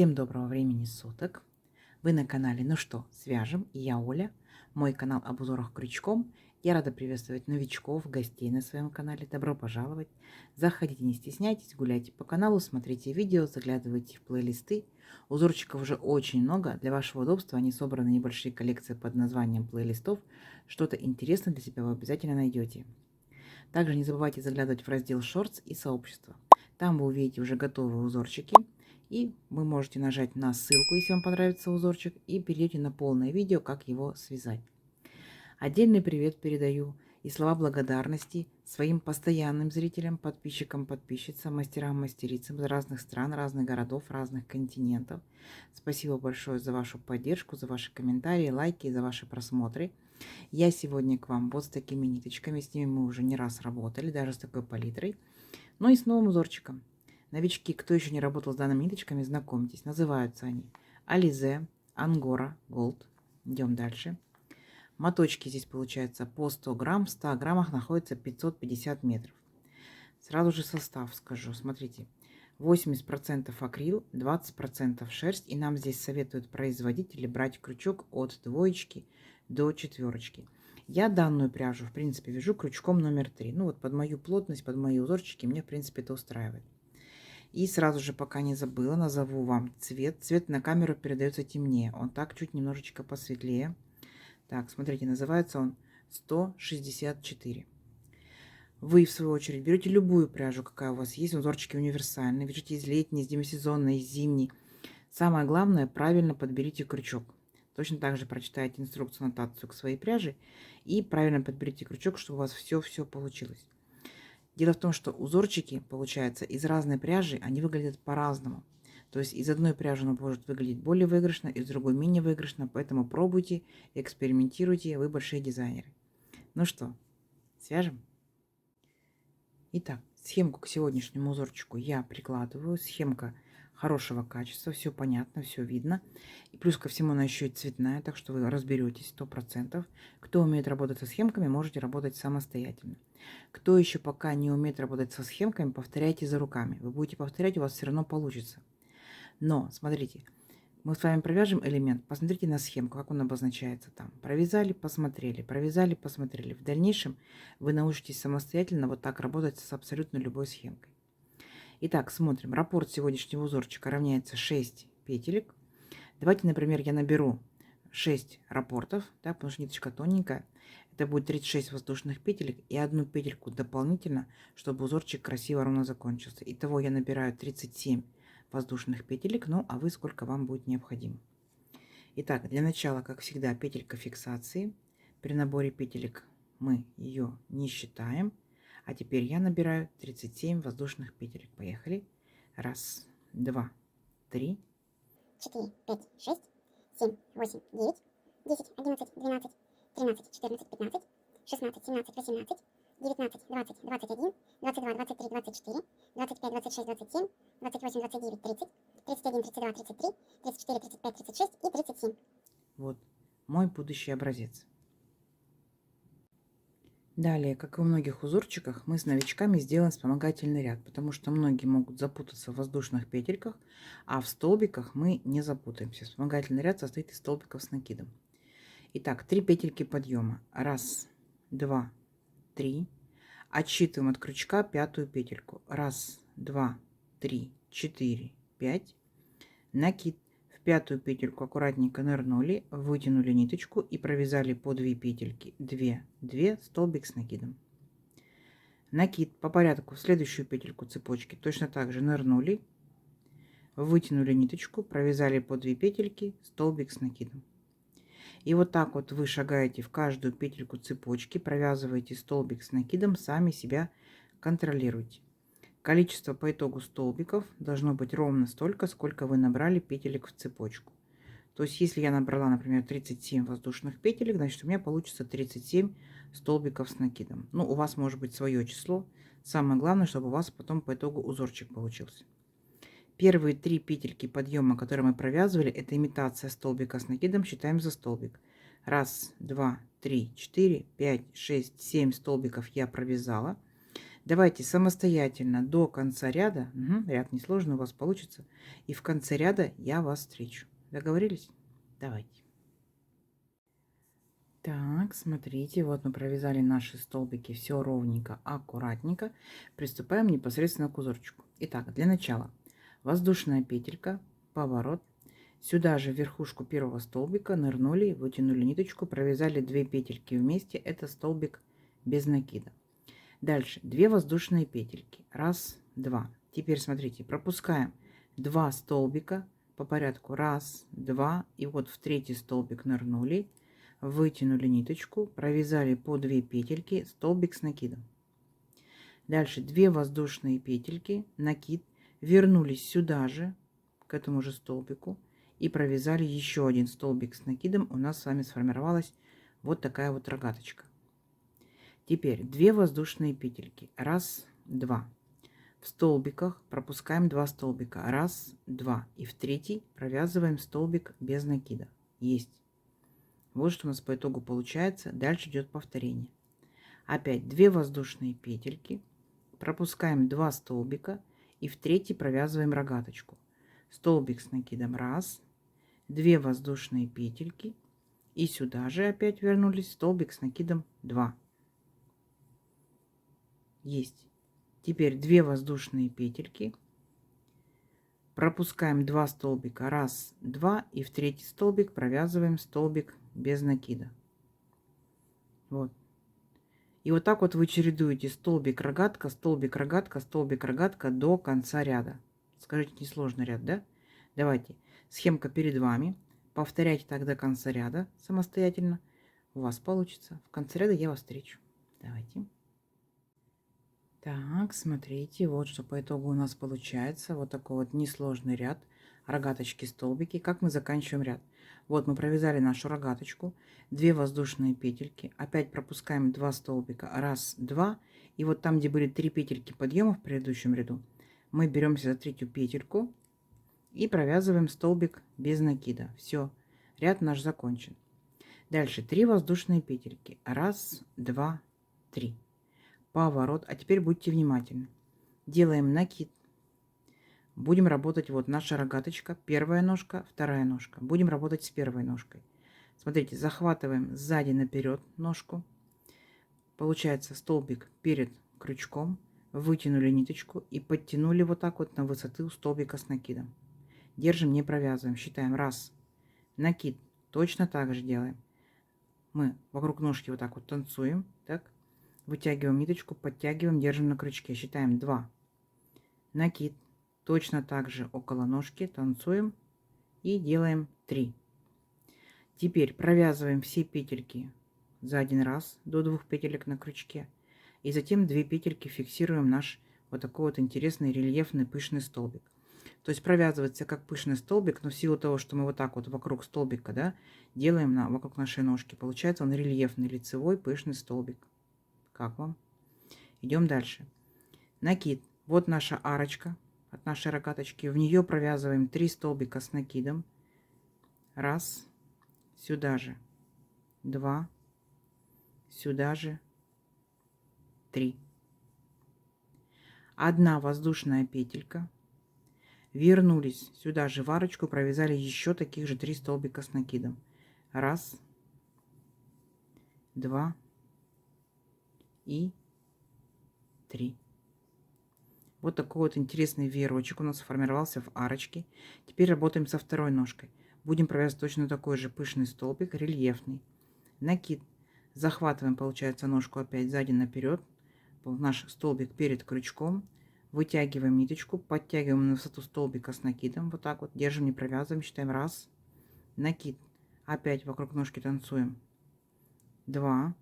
Всем доброго времени суток. Вы на канале «Ну что, свяжем?» И я Оля. Мой канал об узорах крючком. Я рада приветствовать новичков, гостей на своем канале. Добро пожаловать. Заходите, не стесняйтесь, гуляйте по каналу, смотрите видео, заглядывайте в плейлисты. Узорчиков уже очень много. Для вашего удобства они собраны в небольшие коллекции под названием плейлистов. Что-то интересное для себя вы обязательно найдете. Также не забывайте заглядывать в раздел Shorts и сообщество. Там вы увидите уже готовые узорчики. И вы можете нажать на ссылку, если вам понравится узорчик, и перейдете на полное видео, как его связать. Отдельный привет передаю и слова благодарности своим постоянным зрителям, подписчикам, подписчицам, мастерам, мастерицам из разных стран, разных городов, разных континентов. Спасибо большое за вашу поддержку, за ваши комментарии, лайки, за ваши просмотры. Я сегодня к вам вот с такими ниточками, с ними мы уже не раз работали, даже с такой палитрой, но и с новым узорчиком. Новички, кто еще не работал с данными ниточками, знакомьтесь. Называются они Alize, Angora, Gold. Идем дальше. Моточки здесь получается по 100 грамм. В 100 граммах находится 550 метров. Сразу же состав скажу. Смотрите. 80% акрил, 20% шерсть. И нам здесь советуют производители брать крючок от 2 до 4. Я данную пряжу, в принципе, вяжу крючком номер 3. Ну вот под мою плотность, под мои узорчики мне, в принципе, это устраивает. И сразу же, пока не забыла, назову вам цвет. Цвет на камеру передается темнее. Он так чуть немножечко посветлее. Так, смотрите, называется он 164. Вы, в свою очередь, берете любую пряжу, какая у вас есть. Узорчики универсальные. Вяжите из летней, из демисезонной, из зимней. Самое главное, правильно подберите крючок. Точно так же прочитайте инструкцию, аннотацию к своей пряже. И правильно подберите крючок, чтобы у вас все получилось. Дело в том, что узорчики, получается, из разной пряжи, они выглядят по-разному. То есть из одной пряжи она может выглядеть более выигрышно, из другой менее выигрышно. Поэтому пробуйте, экспериментируйте, вы большие дизайнеры. Ну что, свяжем? Итак, схемку к сегодняшнему узорчику я прикладываю. Схемка хорошего качества, все понятно, все видно. И плюс ко всему она еще и цветная, так что вы разберетесь 100%. Кто умеет работать со схемками, можете работать самостоятельно. Кто еще пока не умеет работать со схемками, повторяйте за руками. Вы будете повторять, у вас все равно получится. Но, смотрите, мы с вами провяжем элемент, посмотрите на схемку, как он обозначается там. Провязали, посмотрели, провязали, посмотрели. В дальнейшем вы научитесь самостоятельно вот так работать с абсолютно любой схемкой. Итак, смотрим. Раппорт сегодняшнего узорчика равняется 6 петелек. Давайте, например, я наберу 6 раппортов, да, потому что ниточка тоненькая. Это будет 36 воздушных петелек и одну петельку дополнительно, чтобы узорчик красиво ровно закончился. Итого я набираю 37 воздушных петелек, ну а вы сколько вам будет необходимо. Итак, для начала, как всегда, петелька фиксации. При наборе петелек мы ее не считаем. А теперь я набираю 37 воздушных петелек. Поехали. Раз, два, три. 4, 5, 6, 7, 8, 9, 10, 11, 12, 13, 14, 15, 16, 17, 18, 19, 20, 21, 22, 23, 24, 25, 26, 27, 28, 29, 30, 31, 32, 33, 34, 35, 36 и 37. Вот мой будущий образец. Далее, как и у многих узорчиках, мы с новичками сделаем вспомогательный ряд, потому что многие могут запутаться в воздушных петельках, а в столбиках мы не запутаемся. Вспомогательный ряд состоит из столбиков с накидом. Итак, 3 петельки подъема. Раз, два, три. Отсчитываем от крючка пятую петельку. Раз, два, три, четыре, пять. Накид. В пятую петельку аккуратненько нырнули, вытянули ниточку и провязали по 2 петельки. 2, 2, столбик с накидом. Накид по порядку в следующую петельку цепочки точно так же нырнули, вытянули ниточку, провязали по 2 петельки, столбик с накидом. И вот так вот вы шагаете в каждую петельку цепочки, провязываете столбик с накидом, сами себя контролируйте. Количество по итогу столбиков должно быть ровно столько, сколько вы набрали петелек в цепочку. То есть, если я набрала, например, 37 воздушных петелек, значит, у меня получится 37 столбиков с накидом. Ну, у вас может быть свое число. Самое главное, чтобы у вас потом по итогу узорчик получился. Первые 3 петельки подъема, которые мы провязывали, это имитация столбика с накидом, считаем за столбик. Раз, два, три, четыре, пять, шесть, 7 столбиков я провязала. Давайте самостоятельно до конца ряда, ряд несложный у вас получится, и в конце ряда я вас встречу. Договорились? Давайте. Так, смотрите, вот мы провязали наши столбики, все ровненько, аккуратненько. Приступаем непосредственно к узорчику. Итак, для начала воздушная петелька, поворот. Сюда же в верхушку первого столбика нырнули, вытянули ниточку, провязали 2 петельки вместе. Это столбик без накида. Дальше 2 воздушные петельки. Раз, два. Теперь смотрите, пропускаем 2 столбика по порядку. Раз, два. И вот в третий столбик нырнули, вытянули ниточку, провязали по 2 петельки, столбик с накидом. Дальше 2 воздушные петельки, накид, вернулись сюда же, к этому же столбику, и провязали еще один столбик с накидом. У нас с вами сформировалась вот такая вот рогаточка. Теперь 2 воздушные петельки. Раз, два. В столбиках пропускаем 2 столбика. Раз, два. И в третий провязываем столбик без накида. Есть. Вот что у нас по итогу получается. Дальше идет повторение. Опять 2 воздушные петельки. Пропускаем 2 столбика. И в третий провязываем рогаточку. Столбик с накидом. Раз. 2 воздушные петельки. И сюда же опять вернулись. Столбик с накидом. 2. Есть. Теперь 2 воздушные петельки. Пропускаем 2 столбика. Раз, два. И в третий столбик провязываем столбик без накида. Вот. И вот так вот вы чередуете столбик, рогатка, столбик, рогатка, столбик, рогатка до конца ряда. Скажите, несложный ряд, да? Давайте. Схемка перед вами. Повторяйте так до конца ряда самостоятельно. У вас получится. В конце ряда я вас встречу. Давайте. Так, смотрите, вот что по итогу у нас получается. Вот такой вот несложный ряд. Рогаточки, столбики. Как мы заканчиваем ряд? Вот мы провязали нашу рогаточку. 2 воздушные петельки. Опять пропускаем 2 столбика. Раз, два. И вот там, где были 3 петельки подъема в предыдущем ряду, мы беремся за третью петельку и провязываем столбик без накида. Все, ряд наш закончен. Дальше 3 воздушные петельки. Раз, два, три. Поворот. А теперь будьте внимательны. Делаем накид. Будем работать, вот наша рогаточка, первая ножка, вторая ножка. Будем работать с первой ножкой. Смотрите, захватываем сзади наперед ножку. Получается столбик перед крючком. Вытянули ниточку и подтянули вот так вот на высоту столбика с накидом. Держим, не провязываем. Считаем. Раз. Накид. Точно так же делаем. Мы вокруг ножки вот так вот танцуем. Так. Вытягиваем ниточку, подтягиваем, держим на крючке. Считаем 2. Накид. Точно так же около ножки танцуем и делаем 3. Теперь провязываем все петельки за один раз до 2 петелек на крючке. И затем 2 петельки фиксируем наш вот такой вот интересный рельефный пышный столбик. То есть провязывается как пышный столбик, но в силу того, что мы вот так вот вокруг столбика, да, делаем вокруг нашей ножки, получается он рельефный лицевой пышный столбик. Как вам? Идем дальше. Накид. Вот наша арочка от нашей рогаточки. В нее провязываем 3 столбика с накидом. Раз. Сюда же. 2. Сюда же. 3. 1 воздушная петелька. Вернулись сюда же в арочку. Провязали еще таких же 3 столбика с накидом. Раз. 2. И 3. Вот такой вот интересный веерочек у нас сформировался в арочке. Теперь работаем со второй ножкой. Будем провязывать точно такой же пышный столбик, рельефный. Накид. Захватываем, получается, ножку опять сзади наперед. Наш столбик перед крючком. Вытягиваем ниточку, подтягиваем на высоту столбика с накидом. Вот так вот. Держим, не провязываем. Считаем. Раз. Накид. Опять вокруг ножки танцуем. 2.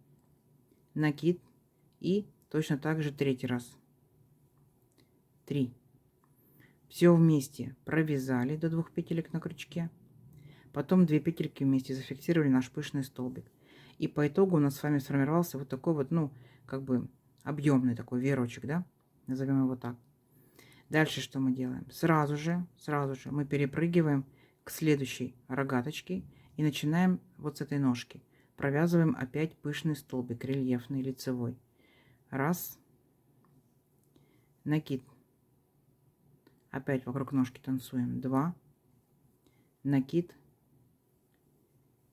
Накид. И точно так же третий раз. 3. Все вместе провязали до 2 петелек на крючке. Потом 2 петельки вместе зафиксировали наш пышный столбик. И по итогу у нас с вами сформировался вот такой вот, ну, как бы объемный такой веерочек, да? Назовем его так. Дальше что мы делаем? Сразу же мы перепрыгиваем к следующей рогаточке и начинаем вот с этой ножки. Провязываем опять пышный столбик, рельефный, лицевой. Раз. накид, опять вокруг ножки танцуем, 2, накид,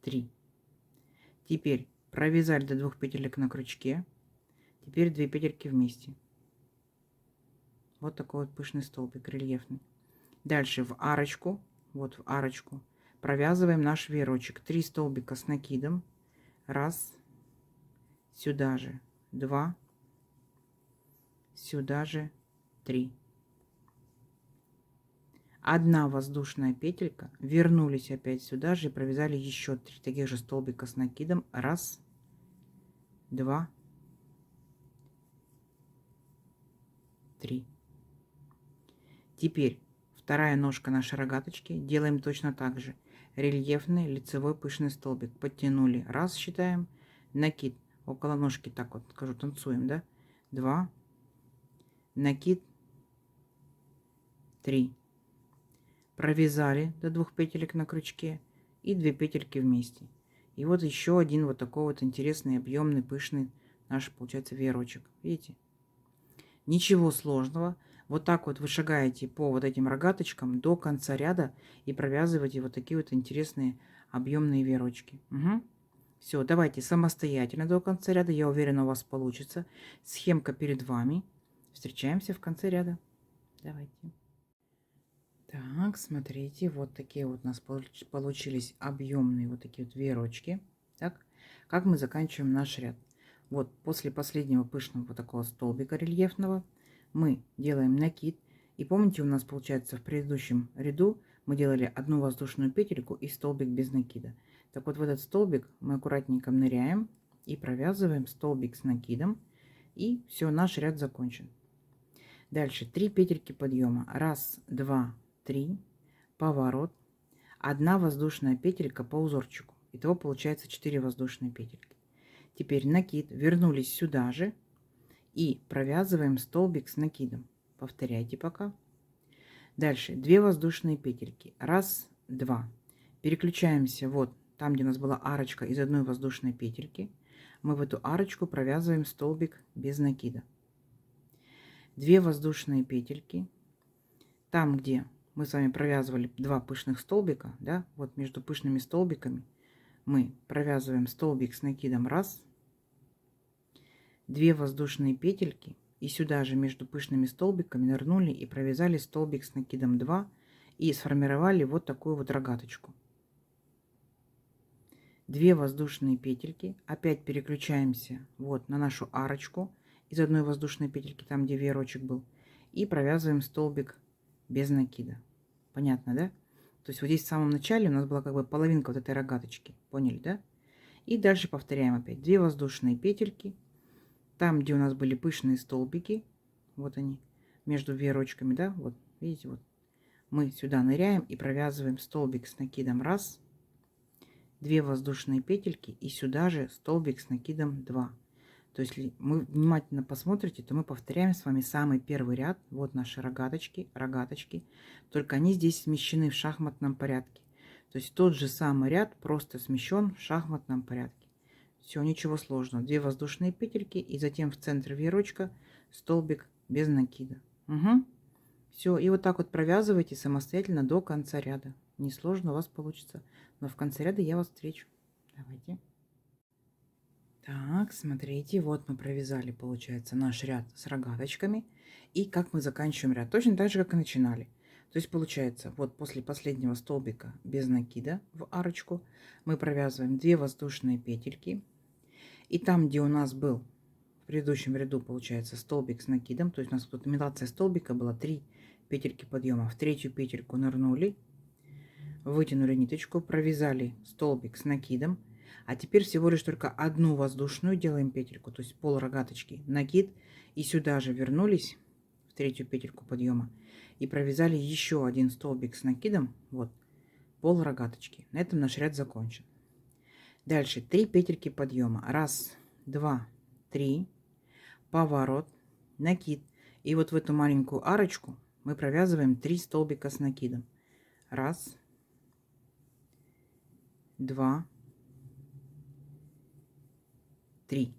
3. Теперь провязали до 2 петелек на крючке, теперь 2 петельки вместе. Вот такой вот пышный столбик рельефный. Дальше в арочку, вот в арочку, провязываем наш веерочек. 3 столбика с накидом. Раз, сюда же 2, сюда же 3. Одна воздушная петелька, вернулись опять сюда же и провязали еще 3 таких же столбика с накидом. Раз, 2, 3. Теперь вторая ножка нашей рогаточки. Делаем точно так же. Рельефный лицевой пышный столбик. Подтянули. Раз, считаем. Накид. Около ножки так вот, скажу, танцуем, да? 2. Накид. 3. Провязали до 2 петелек на крючке. И 2 петельки вместе. И вот еще один вот такой вот интересный, объемный, пышный наш, получается, веерочек. Видите? Ничего сложного. Вот так вот вы шагаете по вот этим рогаточкам до конца ряда и провязываете вот такие вот интересные объемные веерочки. Угу. Все, давайте самостоятельно до конца ряда. Я уверена, у вас получится. Схемка перед вами. Встречаемся в конце ряда. Давайте. Так, смотрите, вот такие вот у нас получились объемные вот такие вот веерочки. Так, как мы заканчиваем наш ряд? Вот после последнего пышного вот такого столбика рельефного мы делаем накид. И помните, у нас получается в предыдущем ряду мы делали одну воздушную петельку и столбик без накида. Так вот в этот столбик мы аккуратненько ныряем и провязываем столбик с накидом. И все, наш ряд закончен. Дальше 3 петельки подъема. Раз, два, 3. Поворот. 1 воздушная петелька по узорчику. Итого получается 4 воздушные петельки. Теперь накид, вернулись сюда же и провязываем столбик с накидом. Повторяйте пока. Дальше 2 воздушные петельки. Раз, два. Переключаемся вот там, где у нас была арочка из одной воздушной петельки. Мы в эту арочку провязываем столбик без накида. 2 воздушные петельки. Там, где мы с вами провязывали 2 пышных столбика, да, вот между пышными столбиками мы провязываем столбик с накидом. Раз, 2 воздушные петельки и сюда же между пышными столбиками нырнули и провязали столбик с накидом 2 и сформировали вот такую вот рогаточку. 2 воздушные петельки, опять переключаемся вот на нашу арочку из одной воздушной петельки, там где веерочек был, и провязываем столбик без накида. Понятно, да? То есть вот здесь в самом начале у нас была как бы половинка вот этой рогаточки, поняли, да? И дальше повторяем опять 2 воздушные петельки. Там, где у нас были пышные столбики, вот они, между веерочками, да, вот, видите, вот, мы сюда ныряем и провязываем столбик с накидом. Раз, 2 воздушные петельки и сюда же столбик с накидом 2. То есть, если мы внимательно посмотрите, то мы повторяем с вами самый первый ряд. Вот наши рогаточки, только они здесь смещены в шахматном порядке. То есть тот же самый ряд просто смещен в шахматном порядке. Все, ничего сложного. 2 воздушные петельки и затем в центр веерочка столбик без накида. Угу. Все, и вот так вот провязывайте самостоятельно до конца ряда. Несложно у вас получится. Но в конце ряда я вас встречу. Давайте. Так, смотрите, вот мы провязали, получается, наш ряд с рогаточками. И как мы заканчиваем ряд? Точно так же, как и начинали. То есть получается, вот после последнего столбика без накида в арочку мы провязываем 2 воздушные петельки. И там, где у нас был в предыдущем ряду, получается, столбик с накидом, то есть у нас тут имитация столбика была 3 петельки подъема. В третью петельку нырнули, вытянули ниточку, провязали столбик с накидом. А теперь всего лишь только одну воздушную делаем петельку, то есть пол рогаточки, накид. И сюда же вернулись в третью петельку подъема и провязали еще один столбик с накидом, вот, пол рогаточки. На этом наш ряд закончен. Дальше 3 петельки подъема. Раз, два, 3. Поворот, накид. И вот в эту маленькую арочку мы провязываем 3 столбика с накидом. Раз, 2, 3.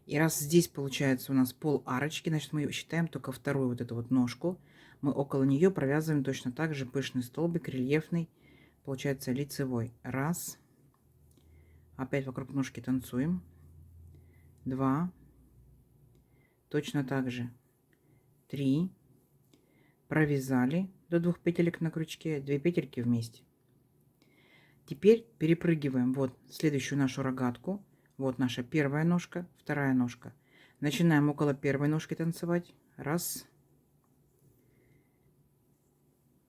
И раз здесь получается у нас пол арочки, значит, мы считаем только вторую вот эту вот ножку. Мы около нее провязываем точно так же пышный столбик, рельефный, получается лицевой. Раз. Опять вокруг ножки танцуем. 2. Точно так же. 3. Провязали до 2 петелек на крючке, 2 петельки вместе. Теперь перепрыгиваем вот следующую нашу рогатку. Вот наша первая ножка, вторая ножка. Начинаем около первой ножки танцевать. Раз.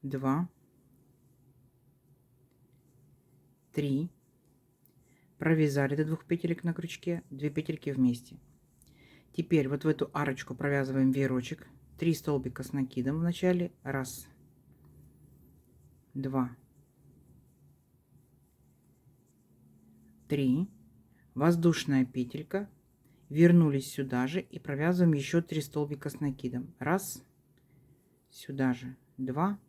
2. 3. Провязали до 2 петелек на крючке, 2 петельки вместе. Теперь вот в эту арочку провязываем веерочек. 3 столбика с накидом в начале. Раз. 2. 3. Воздушная петелька. Вернулись сюда же и провязываем еще 3 столбика с накидом. Раз. Сюда же 2.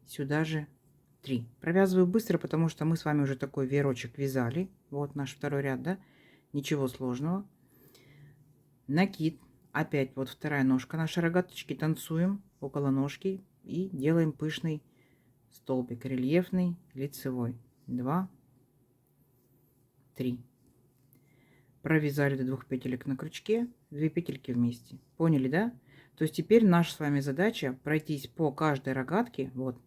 Сюда же 3. Провязываю быстро, потому что мы с вами уже такой веерочек вязали. Вот наш второй ряд, да? Ничего сложного. Накид. Опять вот вторая ножка нашей рогаточки. Танцуем около ножки и делаем пышный столбик рельефный, лицевой. 2, 3. Провязали до 2 петелек на крючке, 2 петельки вместе. Поняли, да? То есть теперь наша с вами задача пройтись по каждой рогатке, вот,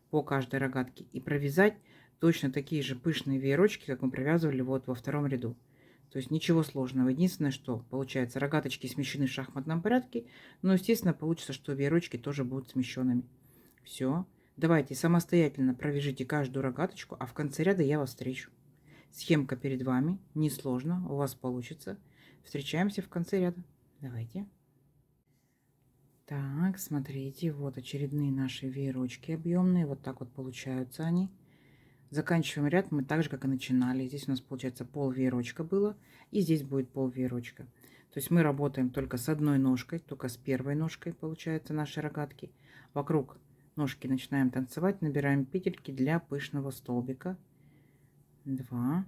по каждой рогатке и провязать точно такие же пышные веерочки, как мы провязывали вот во втором ряду. То есть ничего сложного. Единственное, что получается, рогаточки смещены в шахматном порядке, но, естественно, получится, что веерочки тоже будут смещенными. Все. Давайте самостоятельно провяжите каждую рогаточку, а в конце ряда я вас встречу. Схемка перед вами. Несложно. У вас получится. Встречаемся в конце ряда. Давайте. Так, смотрите. Вот очередные наши веерочки объемные. Вот так вот получаются они. Заканчиваем ряд мы так же, как и начинали. Здесь у нас получается пол веерочка было. И здесь будет пол веерочка. То есть мы работаем только с одной ножкой. Только с первой ножкой получается наши рогатки. Вокруг ножки начинаем танцевать. Набираем петельки для пышного столбика. 2.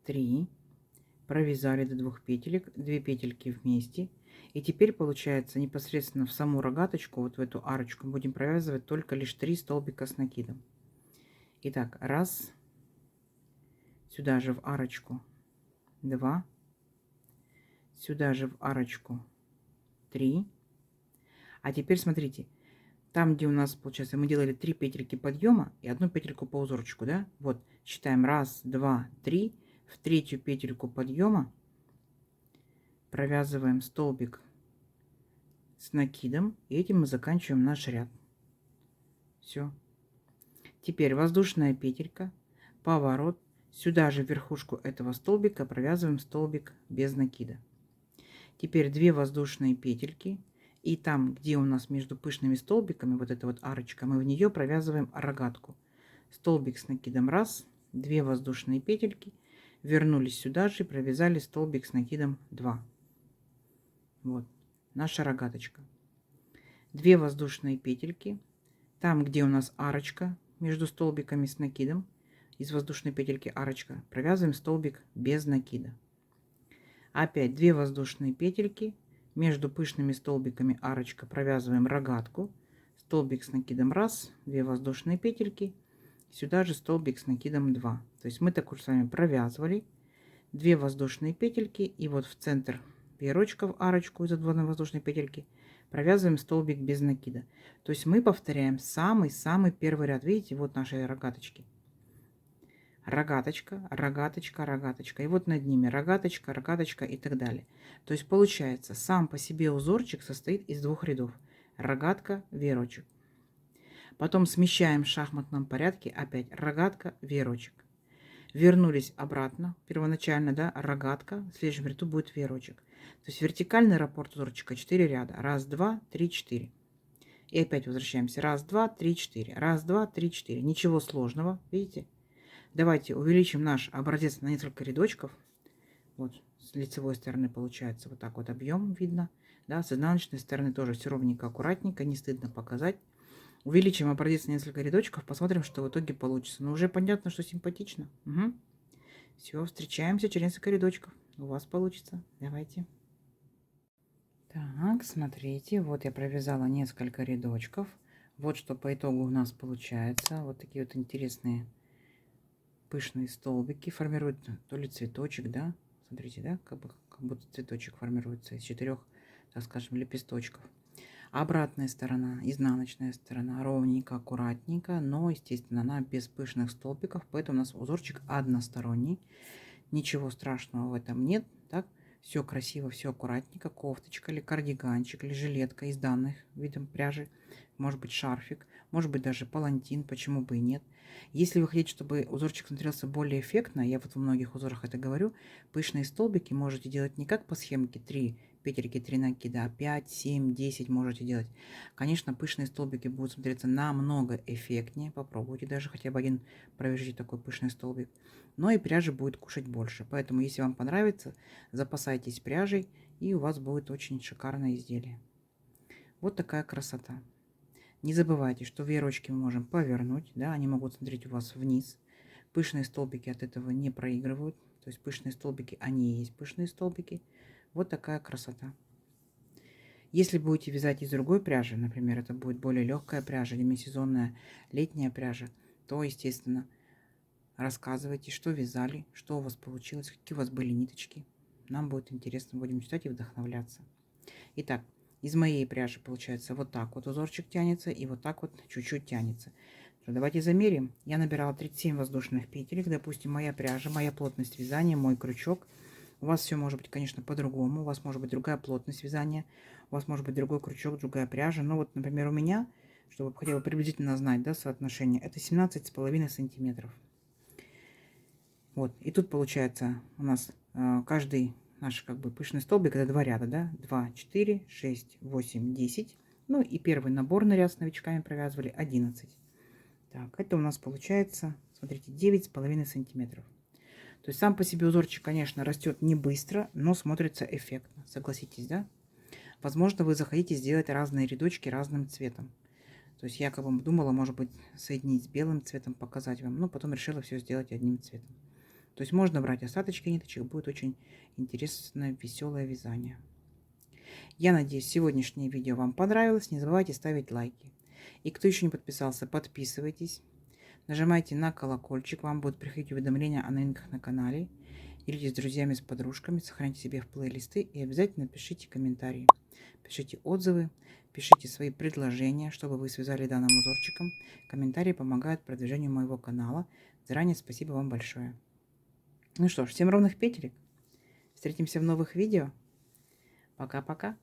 3. Провязали до 2 петелек. 2 петельки вместе. И теперь получается непосредственно в саму рогаточку, вот в эту арочку, будем провязывать только лишь 3 столбика с накидом. Итак, раз. Сюда же в арочку 2. Сюда же в арочку 3. А теперь смотрите, там, где у нас, получается, мы делали 3 петельки подъема и 1 петельку по узорчику, да? Вот, считаем 1, 2, 3. В третью петельку подъема провязываем столбик с накидом, и этим мы заканчиваем наш ряд. Все. Теперь воздушная петелька, поворот. Сюда же в верхушку этого столбика провязываем столбик без накида. Теперь 2 воздушные петельки. И там, где у нас между пышными столбиками, вот эта вот арочка, мы в нее провязываем рогатку. Столбик с накидом 1, 2 воздушные петельки. Вернулись сюда же и провязали столбик с накидом 2. Вот наша рогаточка. 2 воздушные петельки. Там, где у нас арочка между столбиками с накидом, из воздушной петельки арочка, провязываем столбик без накида. Опять 2 воздушные петельки. Между пышными столбиками арочка, провязываем рогатку. Столбик с накидом 1, 2 воздушные петельки. Сюда же столбик с накидом 2. То есть мы так уж с вами провязывали 2 воздушные петельки. И вот в центр веерочка в арочку из 2 воздушной петельки провязываем столбик без накида. То есть мы повторяем самый-самый первый ряд. Видите, вот наши рогаточки. Рогаточка, рогаточка, рогаточка. И вот над ними рогаточка, рогаточка и так далее. То есть получается, сам по себе узорчик состоит из 2 рядов. Рогатка, веерочек. Потом смещаем в шахматном порядке опять рогатка, веерочек. Вернулись обратно, первоначально, да, рогатка, в следующем ряду будет веерочек. То есть вертикальный раппорт узорчика 4 ряда. 1, 2, 3, 4. И опять возвращаемся. 1, 2, 3, 4. 1, 2, 3, 4. Ничего сложного, видите? Давайте увеличим наш образец на несколько рядочков. Вот с лицевой стороны получается вот так вот объем видно. Да, с изнаночной стороны тоже все ровненько, аккуратненько, не стыдно показать. Увеличим образец на несколько рядочков, посмотрим, что в итоге получится. Но уже понятно, что симпатично. Угу. Все, встречаемся через несколько рядочков. У вас получится. Давайте. Так, смотрите, вот я провязала несколько рядочков. Вот что по итогу у нас получается. Вот такие вот интересные пышные столбики формируют то ли цветочек, да? Смотрите, да, как будто цветочек формируется из 4, так скажем, лепесточков. Обратная сторона, изнаночная сторона, ровненько, аккуратненько, но, естественно, она без пышных столбиков, поэтому у нас узорчик односторонний. Ничего страшного в этом нет, так? Все красиво, все аккуратненько. Кофточка или кардиганчик, или жилетка из данных видом пряжи. Может быть шарфик, может быть даже палантин, почему бы и нет. Если вы хотите, чтобы узорчик смотрелся более эффектно, я вот во многих узорах это говорю, пышные столбики можете делать не как по схемке 3 петельки, 3 накида, а 5, 7, 10 можете делать. Конечно, пышные столбики будут смотреться намного эффектнее. Попробуйте даже хотя бы один провяжите такой пышный столбик. Но и пряжи будет кушать больше. Поэтому, если вам понравится, запасайтесь пряжей, и у вас будет очень шикарное изделие. Вот такая красота. Не забывайте, что веерочки мы можем повернуть, да, они могут смотреть у вас вниз. Пышные столбики от этого не проигрывают. То есть пышные столбики, они и есть пышные столбики. Вот такая красота. Если будете вязать из другой пряжи, например, это будет более легкая пряжа, демисезонная летняя пряжа, то, естественно, рассказывайте, что вязали, что у вас получилось, какие у вас были ниточки. Нам будет интересно, будем читать и вдохновляться. Итак, из моей пряжи получается вот так вот узорчик тянется и вот так вот чуть-чуть тянется. Давайте замерим. Я набирала 37 воздушных петелек. Допустим, моя пряжа, моя плотность вязания, мой крючок. У вас все может быть, конечно, по-другому. У вас может быть другая плотность вязания. У вас может быть другой крючок, другая пряжа. Но вот, например, у меня, чтобы хотя бы приблизительно знать, да, соотношение, это 17,5 сантиметров. Вот, и тут получается у нас каждый наш как бы пышный столбик, это 2 ряда, да, 2, 4, 6, 8, 10. Ну и первый наборный ряд с новичками провязывали 11. Так, это у нас получается, смотрите, 9,5 сантиметров. То есть сам по себе узорчик, конечно, растет не быстро, но смотрится эффектно, согласитесь, да? Возможно, вы захотите сделать разные рядочки разным цветом. То есть я как бы думала, может быть, соединить с белым цветом, показать вам, но потом решила все сделать одним цветом. То есть можно брать остаточки ниточек, будет очень интересное, веселое вязание. Я надеюсь, сегодняшнее видео вам понравилось. Не забывайте ставить лайки. И кто еще не подписался, подписывайтесь. Нажимайте на колокольчик, вам будут приходить уведомления о новинках на канале. Делитесь с друзьями, с подружками, сохраните себе в плейлисты и обязательно пишите комментарии. Пишите отзывы, пишите свои предложения, чтобы вы связали данным узорчиком. Комментарии помогают продвижению моего канала. Заранее спасибо вам большое. Ну что ж, всем ровных петелек. Встретимся в новых видео. Пока-пока.